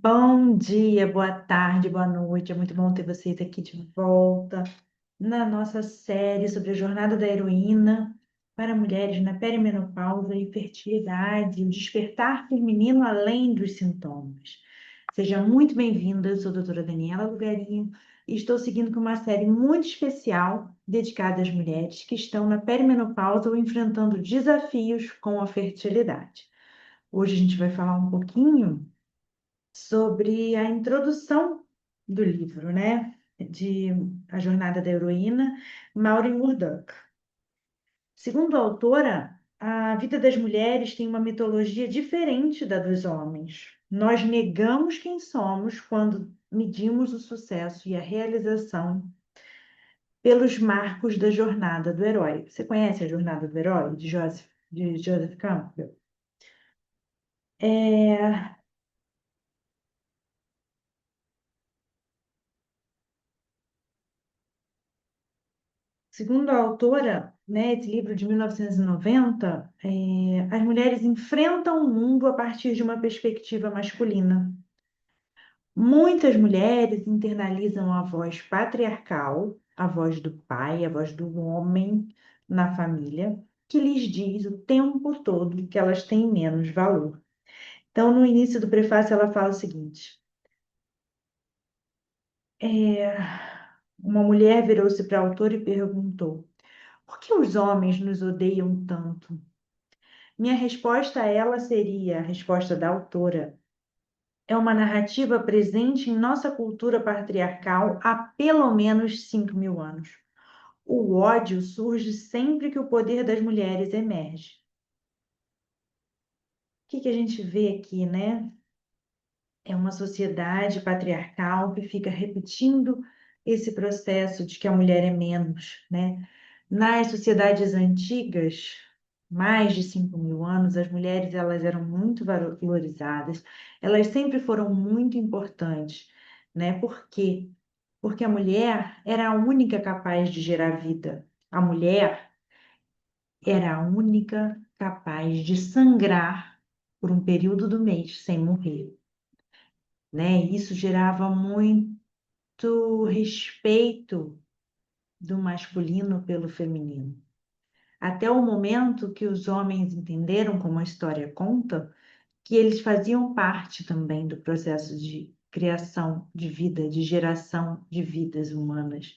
Bom dia, boa tarde, boa noite. É muito bom ter vocês aqui de volta na nossa série sobre a jornada da heroína para mulheres na perimenopausa e fertilidade, o despertar feminino além dos sintomas. Seja muito bem-vinda, eu sou a doutora Daniela Lugarinho e estou seguindo com uma série muito especial dedicada às mulheres que estão na perimenopausa ou enfrentando desafios com a fertilidade. Hoje a gente vai falar um pouquinho sobre a introdução do livro, né? De A Jornada da Heroína, Maureen Murdock. Segundo a autora, a vida das mulheres tem uma mitologia diferente da dos homens. Nós negamos quem somos quando medimos o sucesso e a realização pelos marcos da jornada do herói. Você conhece a Jornada do Herói, de Joseph Campbell? É, Segundo a autora, né, esse livro de 1990, as mulheres enfrentam o mundo a partir de uma perspectiva masculina. Muitas mulheres internalizam a voz patriarcal, a voz do pai, a voz do homem na família, que lhes diz o tempo todo que elas têm menos valor. Então, no início do prefácio, ela fala o seguinte: é, uma mulher virou-se para a autora e perguntou: por que os homens nos odeiam tanto? Minha resposta a ela seria, a resposta da autora, é uma narrativa presente em nossa cultura patriarcal há pelo menos 5.000 anos. O ódio surge sempre que o poder das mulheres emerge. O que a gente vê aqui, né? É uma sociedade patriarcal que fica repetindo esse processo de que a mulher é menos, né? Nas sociedades antigas, mais de 5.000 anos, as mulheres elas eram muito valorizadas, elas sempre foram muito importantes, né? Por quê? Porque a mulher era a única capaz de gerar vida. A mulher era a única capaz de sangrar por um período do mês sem morrer, né? Isso gerava muito respeito do masculino pelo feminino. Até o momento que os homens entenderam, como a história conta, que eles faziam parte também do processo de criação de vida, de geração de vidas humanas,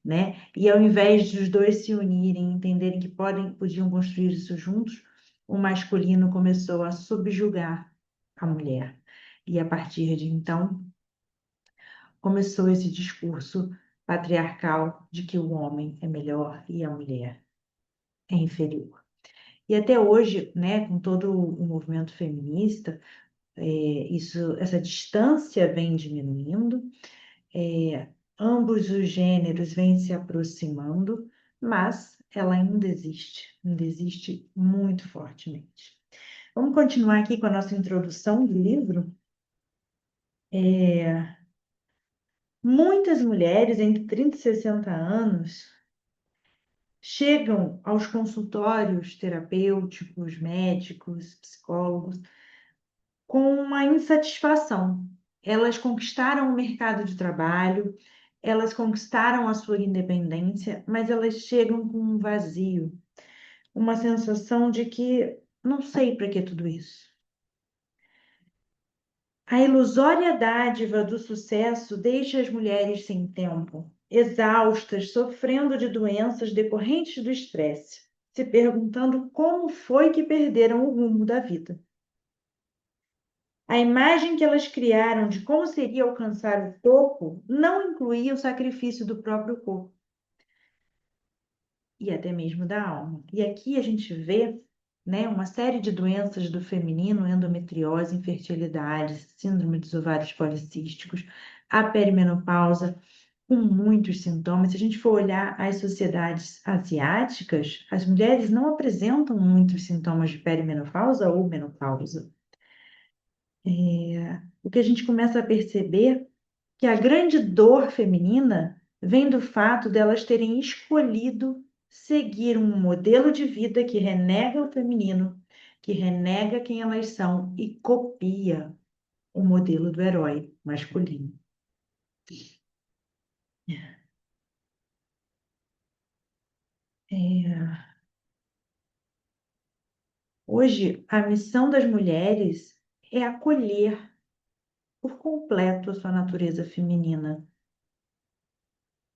né? E ao invés dos dois se unirem, entenderem que podiam construir isso juntos, o masculino começou a subjugar a mulher. E a partir de então, começou esse discurso patriarcal de que o homem é melhor e a mulher é inferior. E até hoje, né, com todo o movimento feminista, essa distância vem diminuindo, ambos os gêneros vêm se aproximando, mas ela ainda existe muito fortemente. Vamos continuar aqui com a nossa introdução do livro. Muitas mulheres entre 30 e 60 anos chegam aos consultórios terapêuticos, médicos, psicólogos, com uma insatisfação. Elas conquistaram o mercado de trabalho, elas conquistaram a sua independência, mas elas chegam com um vazio, uma sensação de que não sei para que tudo isso. A ilusória dádiva do sucesso deixa as mulheres sem tempo, exaustas, sofrendo de doenças decorrentes do estresse, se perguntando como foi que perderam o rumo da vida. A imagem que elas criaram de como seria alcançar o topo não incluía o sacrifício do próprio corpo e até mesmo da alma. E aqui a gente vê, né, uma série de doenças do feminino, endometriose, infertilidade, síndrome dos ovários policísticos, a perimenopausa, com muitos sintomas. Se a gente for olhar as sociedades asiáticas, as mulheres não apresentam muitos sintomas de perimenopausa ou menopausa. O que a gente começa a perceber que a grande dor feminina vem do fato delas terem escolhido seguir um modelo de vida que renega o feminino, que renega quem elas são e copia o modelo do herói masculino. É, hoje, a missão das mulheres é acolher por completo a sua natureza feminina,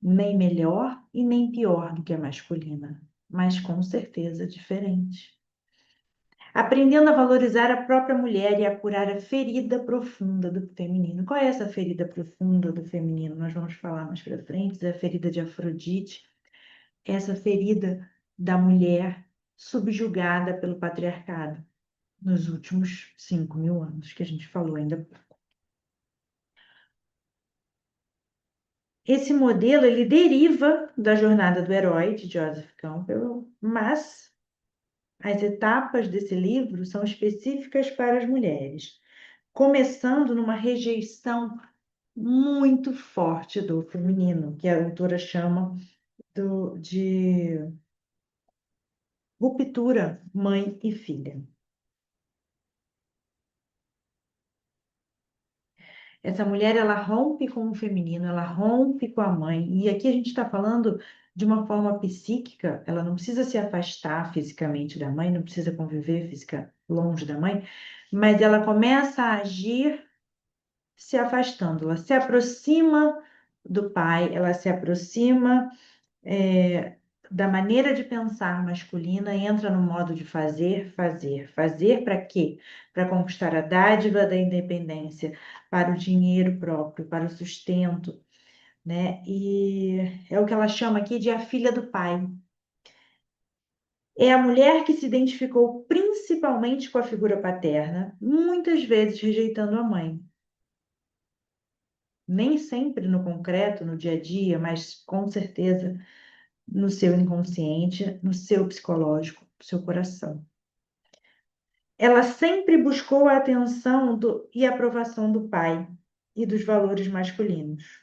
nem melhor e nem pior do que a masculina, mas com certeza diferente. Aprendendo a valorizar a própria mulher e a curar a ferida profunda do feminino. Qual é essa ferida profunda do feminino? Nós vamos falar mais para frente, a ferida de Afrodite, essa ferida da mulher subjugada pelo patriarcado nos últimos 5.000 anos, que a gente falou ainda. Esse modelo, ele deriva da jornada do herói, de Joseph Campbell, mas as etapas desse livro são específicas para as mulheres, começando numa rejeição muito forte do feminino, que a autora chama de ruptura mãe e filha. Essa mulher, ela rompe com o feminino, ela rompe com a mãe. E aqui a gente está falando de uma forma psíquica, ela não precisa se afastar fisicamente da mãe, não precisa conviver física longe da mãe, mas ela começa a agir se afastando, ela se aproxima do pai, ela se aproxima é, da maneira de pensar masculina, entra no modo de fazer, fazer. Fazer para quê? Para conquistar a dádiva da independência, para o dinheiro próprio, para o sustento, né? E é o que ela chama aqui de a filha do pai. É a mulher que se identificou principalmente com a figura paterna, muitas vezes rejeitando a mãe. Nem sempre no concreto, no dia a dia, mas com certeza no seu inconsciente, no seu psicológico, no seu coração. Ela sempre buscou a atenção e a aprovação do pai e dos valores masculinos.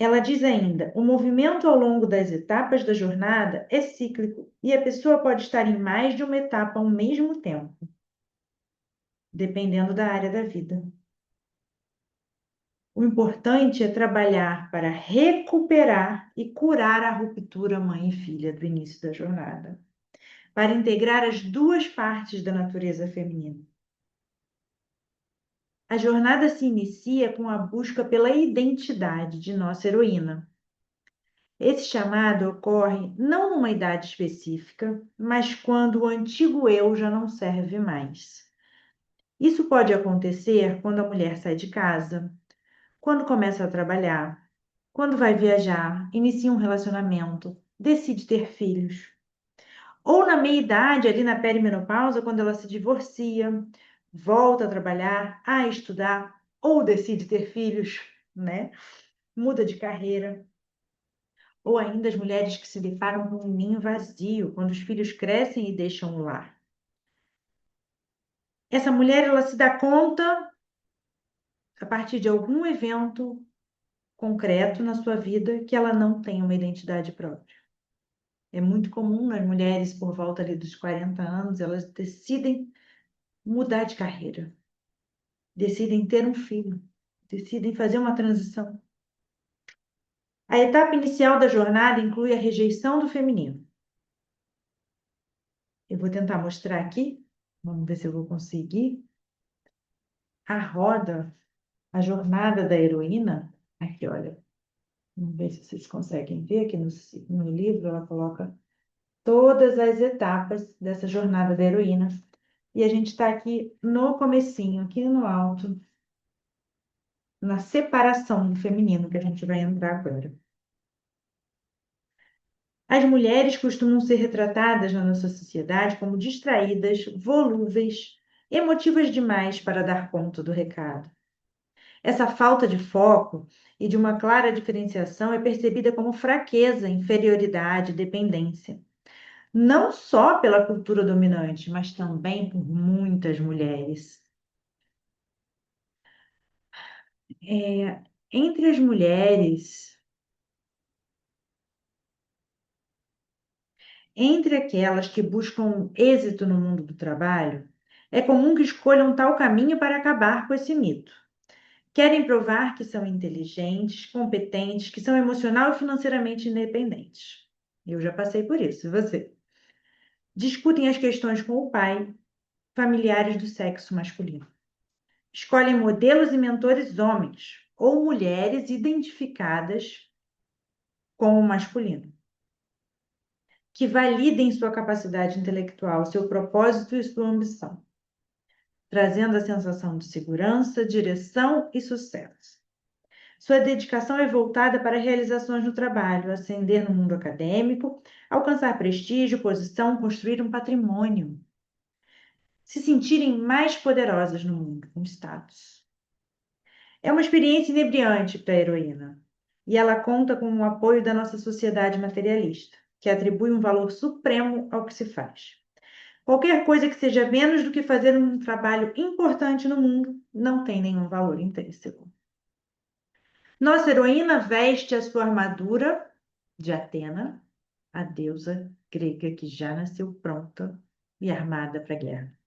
Ela diz ainda: o movimento ao longo das etapas da jornada é cíclico e a pessoa pode estar em mais de uma etapa ao mesmo tempo, dependendo da área da vida. O importante é trabalhar para recuperar e curar a ruptura mãe e filha do início da jornada, para integrar as duas partes da natureza feminina. A jornada se inicia com a busca pela identidade de nossa heroína. Esse chamado ocorre não numa idade específica, mas quando o antigo eu já não serve mais. Isso pode acontecer quando a mulher sai de casa, quando começa a trabalhar, quando vai viajar, inicia um relacionamento, decide ter filhos. Ou na meia-idade, ali na perimenopausa, quando ela se divorcia, volta a trabalhar, a estudar, ou decide ter filhos, né? Muda de carreira. Ou ainda as mulheres que se deparam com um ninho vazio, quando os filhos crescem e deixam o lar. Essa mulher, ela se dá conta, a partir de algum evento concreto na sua vida, que ela não tem uma identidade própria. É muito comum nas mulheres, por volta ali dos 40 anos, elas decidem mudar de carreira, decidem ter um filho, decidem fazer uma transição. A etapa inicial da jornada inclui a rejeição do feminino. Eu vou tentar mostrar aqui, vamos ver se eu vou conseguir. A roda, a jornada da heroína, aqui, olha, vamos ver se vocês conseguem ver aqui no livro, ela coloca todas as etapas dessa jornada da heroína. E a gente está aqui no comecinho, aqui no alto, na separação do feminino, que a gente vai entrar agora. As mulheres costumam ser retratadas na nossa sociedade como distraídas, volúveis, emotivas demais para dar conta do recado. Essa falta de foco e de uma clara diferenciação é percebida como fraqueza, inferioridade, dependência. Não só pela cultura dominante, mas também por muitas mulheres. Entre as mulheres, Entre aquelas que buscam êxito no mundo do trabalho, é comum que escolham tal caminho para acabar com esse mito. Querem provar que são inteligentes, competentes, que são emocional e financeiramente independentes. Eu já passei por isso, e você? Discutem as questões com o pai, familiares do sexo masculino. Escolhem modelos e mentores homens ou mulheres identificadas com o masculino, que validem sua capacidade intelectual, seu propósito e sua ambição, trazendo a sensação de segurança, direção e sucesso. Sua dedicação é voltada para realizações no trabalho, ascender no mundo acadêmico, alcançar prestígio, posição, construir um patrimônio, se sentirem mais poderosas no mundo, com status. É uma experiência inebriante para a heroína, e ela conta com o apoio da nossa sociedade materialista, que atribui um valor supremo ao que se faz. Qualquer coisa que seja menos do que fazer um trabalho importante no mundo não tem nenhum valor intrínseco. Nossa heroína veste a sua armadura de Atena, a deusa grega que já nasceu pronta e armada para a guerra.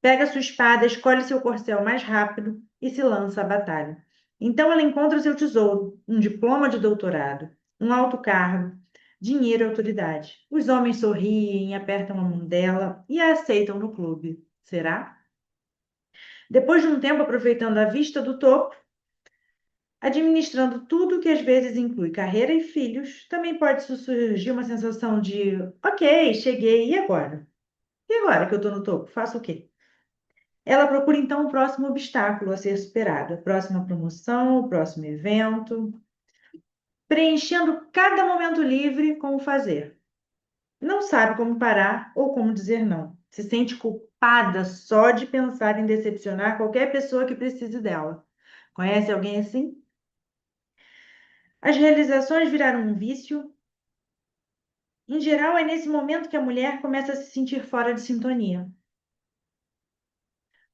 Pega sua espada, escolhe seu corcel mais rápido e se lança à batalha. Então ela encontra seu tesouro, um diploma de doutorado, um alto cargo, dinheiro e autoridade. Os homens sorriem, apertam a mão dela e a aceitam no clube. Será? Depois de um tempo aproveitando a vista do topo, administrando tudo que às vezes inclui carreira e filhos, também pode surgir uma sensação de, ok, cheguei, e agora? E agora que eu estou no topo, faço o quê? Ela procura então o próximo obstáculo a ser superado, a próxima promoção, o próximo evento, preenchendo cada momento livre com o fazer. Não sabe como parar ou como dizer não. Se sente culpada só de pensar em decepcionar qualquer pessoa que precise dela. Conhece alguém assim? As realizações viraram um vício. Em geral, é nesse momento que a mulher começa a se sentir fora de sintonia.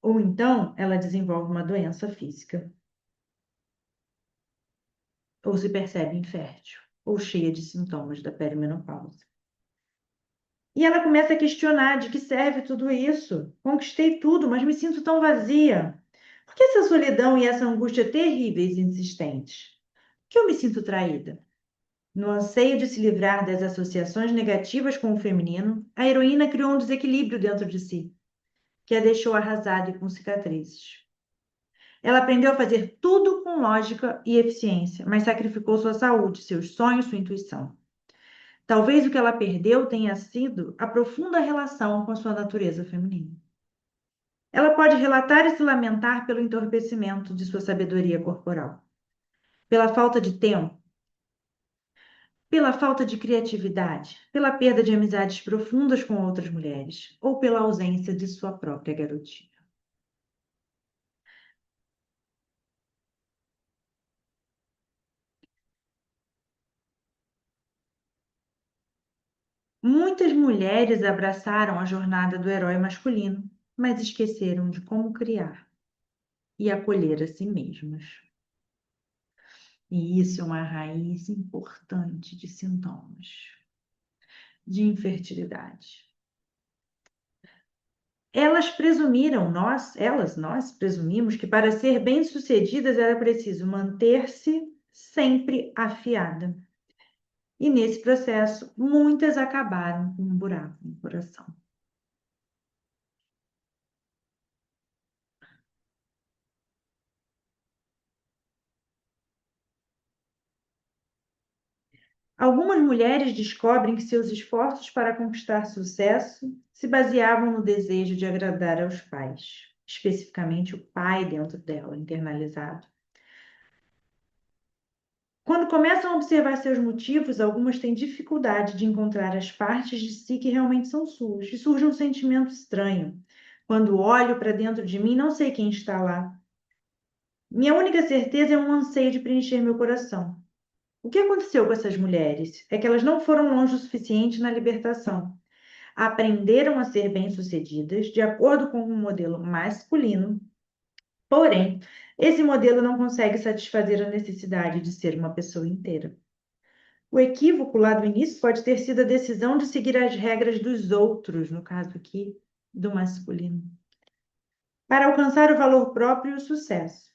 Ou então, ela desenvolve uma doença física, ou se percebe infértil, ou cheia de sintomas da perimenopausa. E ela começa a questionar de que serve tudo isso. Conquistei tudo, mas me sinto tão vazia. Por que essa solidão e essa angústia terríveis e insistentes? Por que eu me sinto traída? No anseio de se livrar das associações negativas com o feminino, a heroína criou um desequilíbrio dentro de si, que a deixou arrasada e com cicatrizes. Ela aprendeu a fazer tudo com lógica e eficiência, mas sacrificou sua saúde, seus sonhos, sua intuição. Talvez o que ela perdeu tenha sido a profunda relação com a sua natureza feminina. Ela pode relatar e se lamentar pelo entorpecimento de sua sabedoria corporal, pela falta de tempo, pela falta de criatividade, pela perda de amizades profundas com outras mulheres, ou pela ausência de sua própria garotinha. Muitas mulheres abraçaram a jornada do herói masculino, mas esqueceram de como criar e acolher a si mesmas. E isso é uma raiz importante de sintomas de infertilidade. Nós presumimos que para ser bem-sucedidas era preciso manter-se sempre afiada. E nesse processo, muitas acabaram com um buraco no coração. Algumas mulheres descobrem que seus esforços para conquistar sucesso se baseavam no desejo de agradar aos pais, especificamente o pai dentro dela, internalizado. Quando começam a observar seus motivos, algumas têm dificuldade de encontrar as partes de si que realmente são suas, e surge um sentimento estranho. Quando olho para dentro de mim, não sei quem está lá. Minha única certeza é um anseio de preencher meu coração. O que aconteceu com essas mulheres é que elas não foram longe o suficiente na libertação. Aprenderam a ser bem-sucedidas de acordo com um modelo masculino, porém, esse modelo não consegue satisfazer a necessidade de ser uma pessoa inteira. O equívoco lá do início pode ter sido a decisão de seguir as regras dos outros, no caso aqui do masculino, para alcançar o valor próprio e o sucesso.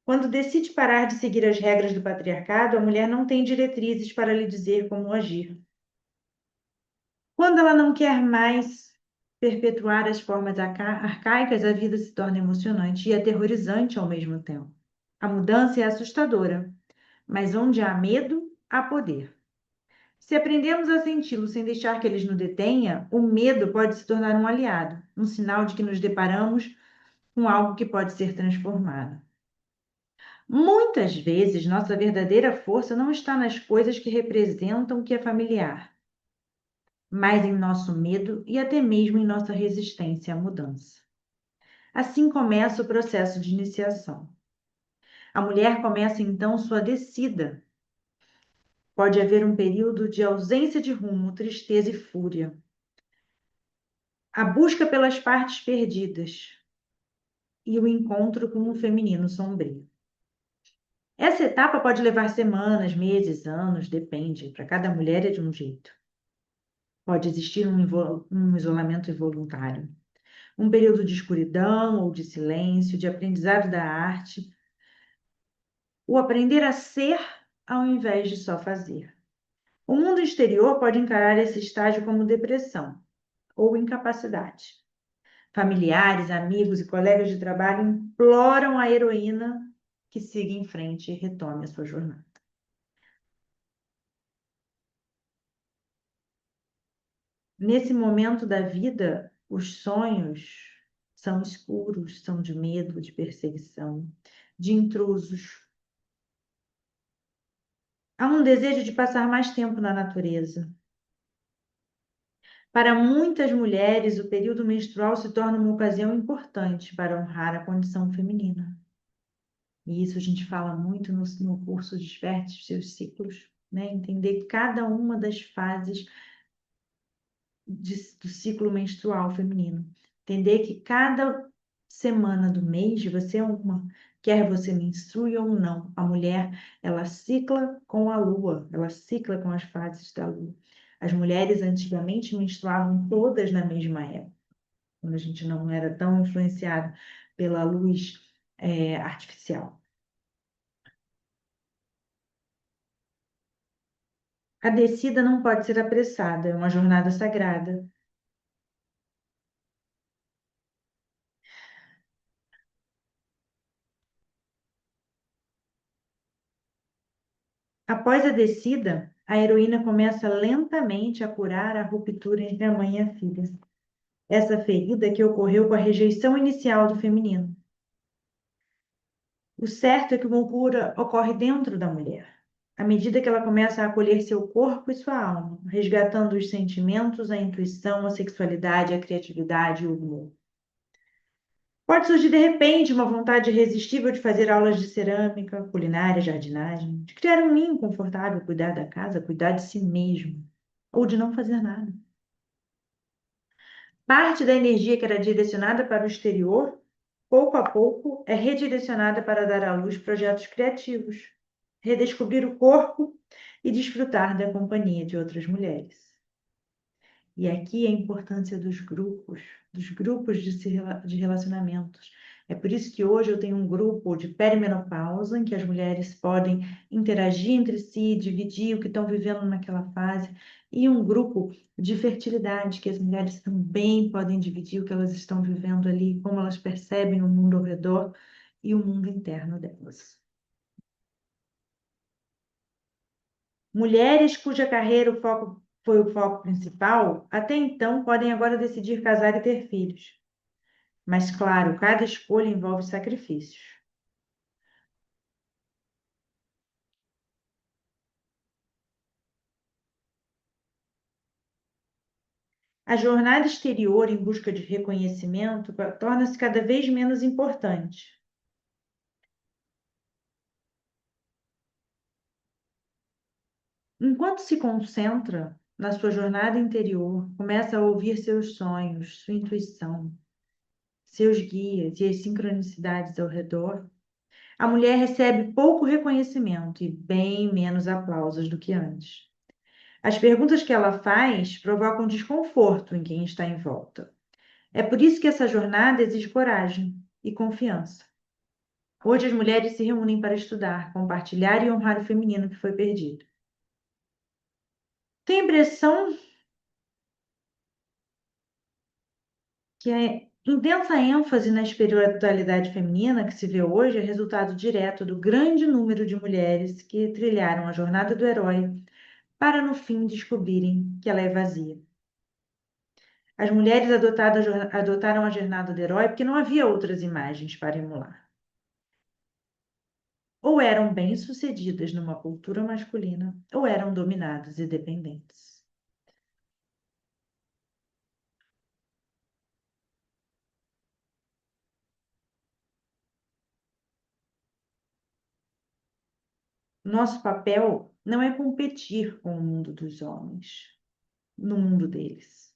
Quando decide parar de seguir as regras do patriarcado, a mulher não tem diretrizes para lhe dizer como agir. Quando ela não quer mais perpetuar as formas arcaicas, a vida se torna emocionante e aterrorizante ao mesmo tempo. A mudança é assustadora, mas onde há medo, há poder. Se aprendemos a senti-lo sem deixar que eles nos detenha, o medo pode se tornar um aliado, um sinal de que nos deparamos com algo que pode ser transformado. Muitas vezes, nossa verdadeira força não está nas coisas que representam o que é familiar, mas em nosso medo e até mesmo em nossa resistência à mudança. Assim começa o processo de iniciação. A mulher começa então sua descida. Pode haver um período de ausência de rumo, tristeza e fúria. A busca pelas partes perdidas e o encontro com o feminino sombrio. Essa etapa pode levar semanas, meses, anos, depende. Para cada mulher é de um jeito. Pode existir um isolamento involuntário, um período de escuridão ou de silêncio, de aprendizado da arte, o aprender a ser ao invés de só fazer. O mundo exterior pode encarar esse estágio como depressão ou incapacidade. Familiares, amigos e colegas de trabalho imploram a heroína que siga em frente e retome a sua jornada. Nesse momento da vida, os sonhos são escuros, são de medo, de perseguição, de intrusos. Há um desejo de passar mais tempo na natureza. Para muitas mulheres, o período menstrual se torna uma ocasião importante para honrar a condição feminina. E isso a gente fala muito no curso Desperte os Seus Ciclos, né? Entender cada uma das fases do ciclo menstrual feminino. Entender que cada semana do mês você é uma, quer você menstrue ou não, a mulher, ela cicla com a lua, ela cicla com as fases da lua. As mulheres antigamente menstruavam todas na mesma época, quando a gente não era tão influenciado pela luz artificial. A descida não pode ser apressada, é uma jornada sagrada. Após a descida, a heroína começa lentamente a curar a ruptura entre a mãe e a filha. Essa ferida que ocorreu com a rejeição inicial do feminino. O certo é que uma cura ocorre dentro da mulher, à medida que ela começa a acolher seu corpo e sua alma, resgatando os sentimentos, a intuição, a sexualidade, a criatividade e o humor. Pode surgir de repente uma vontade irresistível de fazer aulas de cerâmica, culinária, jardinagem, de criar um ninho confortável, cuidar da casa, cuidar de si mesmo, ou de não fazer nada. Parte da energia que era direcionada para o exterior, pouco a pouco, é redirecionada para dar à luz projetos criativos, redescobrir o corpo e desfrutar da companhia de outras mulheres. E aqui a importância dos grupos de relacionamentos. É por isso que hoje eu tenho um grupo de perimenopausa, em que as mulheres podem interagir entre si, dividir o que estão vivendo naquela fase, e um grupo de fertilidade, que as mulheres também podem dividir o que elas estão vivendo ali, como elas percebem o mundo ao redor e o mundo interno delas. Mulheres cuja carreira foi o foco principal, até então podem agora decidir casar e ter filhos. Mas, claro, cada escolha envolve sacrifícios. A jornada exterior em busca de reconhecimento torna-se cada vez menos importante. Enquanto se concentra na sua jornada interior, começa a ouvir seus sonhos, sua intuição, seus guias e as sincronicidades ao redor, a mulher recebe pouco reconhecimento e bem menos aplausos do que antes. As perguntas que ela faz provocam desconforto em quem está em volta. É por isso que essa jornada exige coragem e confiança. Hoje as mulheres se reúnem para estudar, compartilhar e honrar o feminino que foi perdido. Tenho a impressão que a intensa ênfase na espiritualidade feminina que se vê hoje é resultado direto do grande número de mulheres que trilharam a jornada do herói para no fim descobrirem que ela é vazia. As mulheres adotaram a jornada do herói porque não havia outras imagens para emular. Ou eram bem-sucedidas numa cultura masculina, ou eram dominadas e dependentes. Nosso papel não é competir com o mundo dos homens, no mundo deles.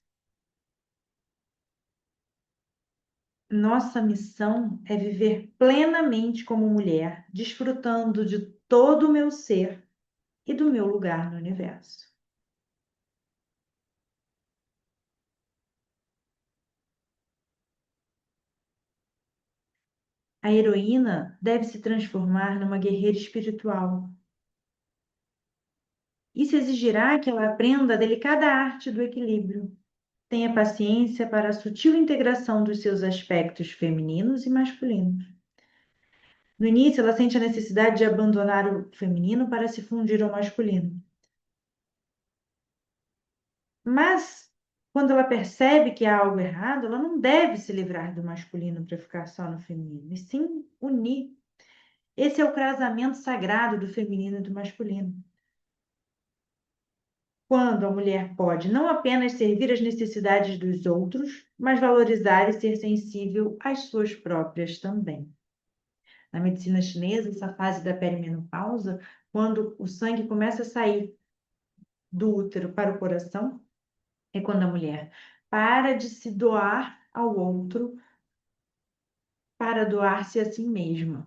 Nossa missão é viver plenamente como mulher, desfrutando de todo o meu ser e do meu lugar no universo. A heroína deve se transformar numa guerreira espiritual. Isso exigirá que ela aprenda a delicada arte do equilíbrio. Tenha paciência para a sutil integração dos seus aspectos femininos e masculinos. No início, ela sente a necessidade de abandonar o feminino para se fundir ao masculino. Mas, quando ela percebe que há algo errado, ela não deve se livrar do masculino para ficar só no feminino, e sim unir. Esse é o casamento sagrado do feminino e do masculino. Quando a mulher pode não apenas servir às necessidades dos outros, mas valorizar e ser sensível às suas próprias também. Na medicina chinesa, essa fase da perimenopausa, quando o sangue começa a sair do útero para o coração, é quando a mulher para de se doar ao outro para doar-se a si mesma.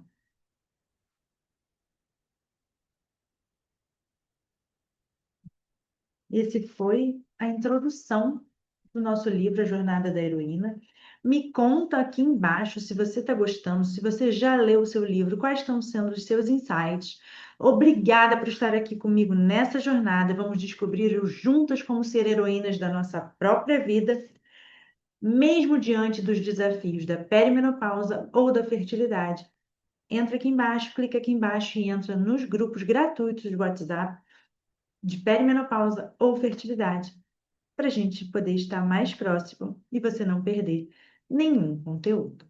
Esse foi a introdução do nosso livro A Jornada da Heroína. Me conta aqui embaixo se você está gostando, se você já leu o seu livro, quais estão sendo os seus insights. Obrigada por estar aqui comigo nessa jornada. Vamos descobrir juntas como ser heroínas da nossa própria vida, mesmo diante dos desafios da perimenopausa ou da fertilidade. Entra aqui embaixo, clica aqui embaixo e entra nos grupos gratuitos de WhatsApp de perimenopausa ou fertilidade, para a gente poder estar mais próximo e você não perder nenhum conteúdo.